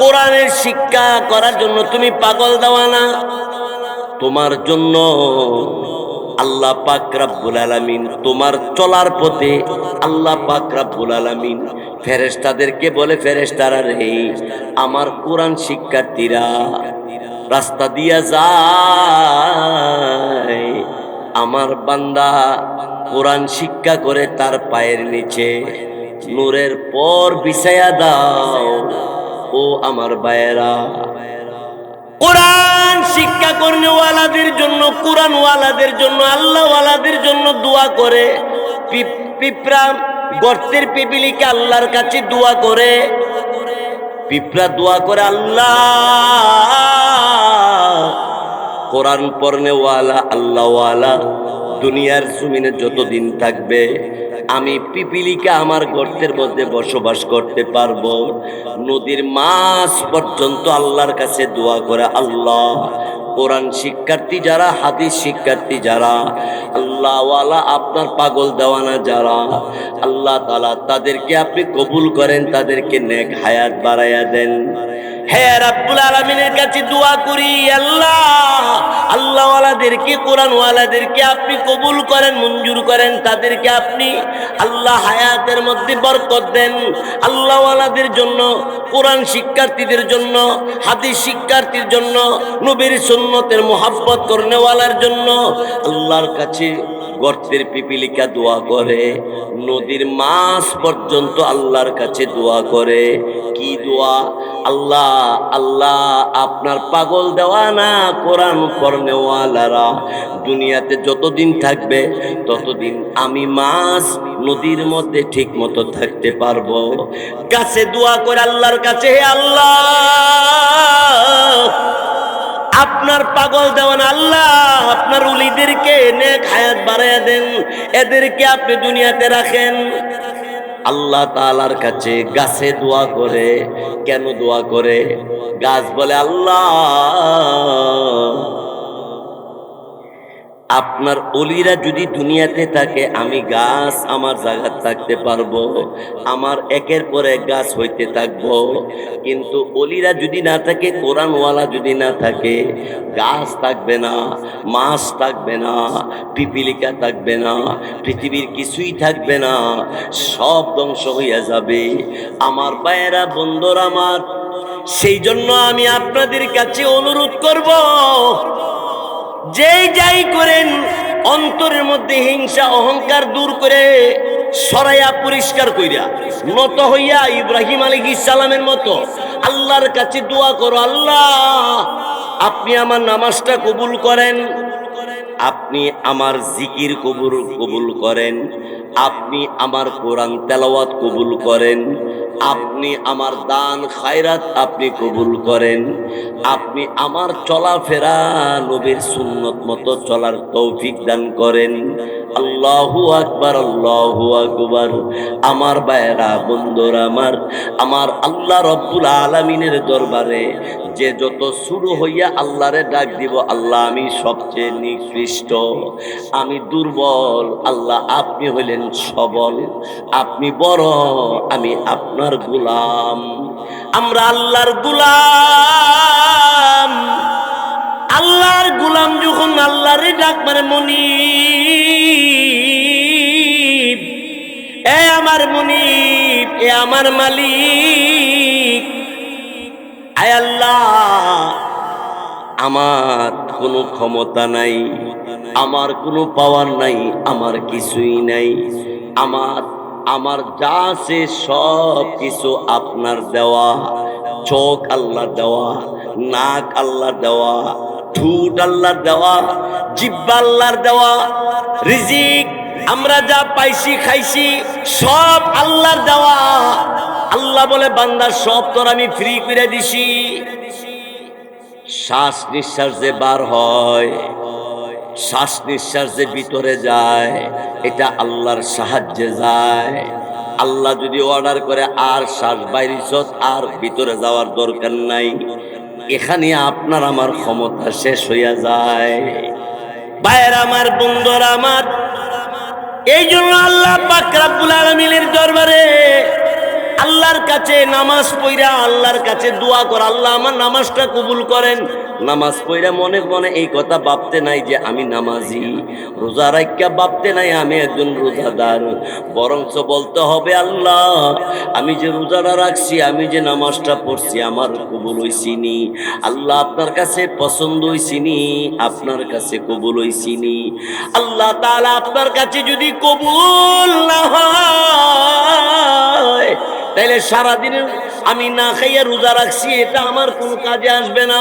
কোরআনের শিক্ষা করার জন্য তুমি পাগল দেওয়ানা। তোমার জন্য আল্লাহ পাক রব্বুল আলামিন তোমার চলার পথে আল্লাহ পাক রব্বুল আলামিন ফেরেশতাদেরকে বলে, ফেরেশতারা রে, আমার কোরআন শিক্ষার্থীরা রাস্তা দিয়া যায়, আমার বান্দা কোরআন শিক্ষা করে তার পায়ের নিচে নূরের পর বিছায়া দাও। ও আমার ভাইয়েরা, কোরআন শিক্ষা কর্মওয়ালাদের জন্য, কোরআনওয়ালাদের জন্য, আল্লাহওয়ালাদের জন্য দোয়া করে। পিঁপড়া গর্তের পিপিলিকা আল্লাহর কাছে দোয়া করে, পিঁপড়া দোয়া করে, আল্লাহ কোরআন পড়নেওয়ালা আল্লাহওয়ালা দুনিয়ার জমিনে যতদিন থাকবে আমি পিপিলিকা আমার গর্তের মধ্যে বসবাস করতে পারবো। নদীর মাছ পর্যন্ত আল্লাহর কাছে দোয়া করে, আল্লাহ কোরআন শিক্ষার্থী যারা, হাদিস শিক্ষার্থী যারা, আল্লাহওয়ালা আপনার পাগল দেওয়ানা যারা, আল্লাহ তাআলা তাদেরকে আপনি কবুল করেন, তাদেরকে নেক হায়াত বাড়াইয়া দেন। হে রাব্বুল আলামিনের কাছে দোয়া করি, আল্লাহ আল্লাহওয়ালাদেরকে, কোরআনওয়ালাদেরকে আপনি কবুল করেন, মঞ্জুর করেন, তাদেরকে আপনি আল্লাহ হায়াতের মধ্যে বরকত দেন। আল্লাহওয়ালাদের জন্য, কোরআন শিক্ষার্থীদের জন্য, হাদিস শিক্ষার্থীর জন্য, নবীর সুন্নতের মুহাব্বত করনেওয়ালার জন্য আল্লাহর কাছে গর্তের পিপিলিকা দোয়া করে, নদীর মাছ পর্যন্ত আল্লাহর কাছে দোয়া করে। কি দোয়া? আল্লাহ আল্লাহ আপনার পাগল দেওয়ানা কোরআন পড়নেওয়ালারা দুনিয়াতে যতদিন থাকবে ততদিন আমি মাছ নদীর মধ্যে ঠিক মতো থাকতে পারবো। কাছে দোয়া করে আল্লাহর কাছে, হে আল্লাহ আপনার পাগল দেওয়ান আল্লাহ আপনার উলিদেরকে নেক হায়াত বাড়াইয়া দেন, এদেরকে আপনি দুনিয়াতে রাখেন। আল্লাহ তাআলার কাছে গাছে দোয়া করে। কেন দোয়া করে? গাছ বলে, আল্লাহ আপনার অলিরা যদি দুনিয়াতে থাকে আমি গাছ আমার জায়গা থাকতে পারবো, আমার একের পর এক গাছ হইতে থাকবো। কিন্তু অলিরা যদি না থাকে, কোরআনওয়ালা যদি না থাকে, গাছ থাকবে না, মাছ থাকবে না, পিপিলিকা থাকবে না, পৃথিবীর কিছুই থাকবে না, সব ধ্বংস হইয়া যাবে। আমার ভাইয়েরা, বন্ধুরা আমার, সেই জন্য আমি আপনাদের কাছে অনুরোধ করব, যেই যাই করেন অন্তরের মধ্যে হিংসা অহংকার দূর করে সরাইয়া পরিষ্কার কইরা নত হইয়া ইব্রাহিম আলাইহিস সালামের মতো আল্লাহর কাছে দোয়া করো, আল্লাহ আপনি আমার নামাজটা কবুল করেন, আপনি আমার জিকির কবুল করেন, আপনি আমার কোরআন তেলাওয়াত কবুল করেন, আপনি আমার দান খায়রাত আপনি কবুল করেন, আপনি আমার চলাফেরা নবীর সুন্নত মতো চলার তৌফিক দান করেন। আল্লাহু আকবার, আল্লাহু আকবার। আমার ভাইয়েরা, বন্ধুরা আমার আল্লাহ রব্বুল আলামিনের দরবারে যে যত শুরু হইয়া আল্লাহরে ডাক দিব, আল্লাহ আমি সবচেয়ে নিকৃষ্ট, আমি দুর্বল, আল্লাহ আপনি হইলেন সবল, আপনি বড়, আমি আপনার গোলাম। আমরা আল্লাহর গোলাম। আল্লাহর গোলাম যখন আল্লাহরে ডাক মারে, মুনিব, এ আমার মুনিব, এ আমার মালিক, আয় আল্লাহ আমার কোনো ক্ষমতা নাই, আমার কোনো পাওয়ার নাই, আমার কিছুই নাই, আমার যা আছে সব কিছু আপনার দেওয়া। চোখ আল্লাহর দেওয়া, নাক আল্লাহর দেওয়া, ঠোঁট আল্লাহর দেওয়া, জিহ্বা আল্লাহর দেওয়া, রিজিক আমরা যা পাইছি খাইছি সব আল্লাহর দেওয়া। আল্লাহ বলে, বান্দা সব তোর আমি ফ্রি করে দিছি। শ্বাস নিঃশ্বাস যে বার হয়, শ্বাস নিঃশ্বাস যে ভিতরে যায়, এটা আল্লাহর সাহায্যে যায়। আল্লাহ যদি অর্ডার করে আর শ্বাস বাইরিছ, আর ভিতরে যাওয়ার দরকার নাই, এখানে আপনার আমার ক্ষমতা শেষ হইয়া যায়। ভাইয়ের আমার, বন্ধুরা আমার, এই জন্য আল্লাহ পাক রব্বুল আলামিনের দরবারে আল্লাহর কাছে নামাজ পড়া, আল্লাহর কাছে দোয়া করা, আল্লাহ আমার নামাজটা কবুল করেন, নামাজ পড়া মনে মনে এই কথা ভাবতে নাই যে আমি নামাজি, রোজা রাখিয়া ভাবতে নাই আমি একজন রোজাদার, বরঞ্চ বলতে হবে আল্লাহ আমি যে রোজাটা রাখছি, আমি যে নামাজটা পড়ছি আমার কবুল হইছিনি, আল্লাহ আপনার কাছে পছন্দ হইছিনি, আপনার কাছে কবুল হইছিনি। আল্লাহ তাআলা আপনার কাছে যদি কবুল না হয় তাহলে সারাদিন আমি না খাইয়া রোজা রাখছি এটা আমার কোনো কাজে আসবে না।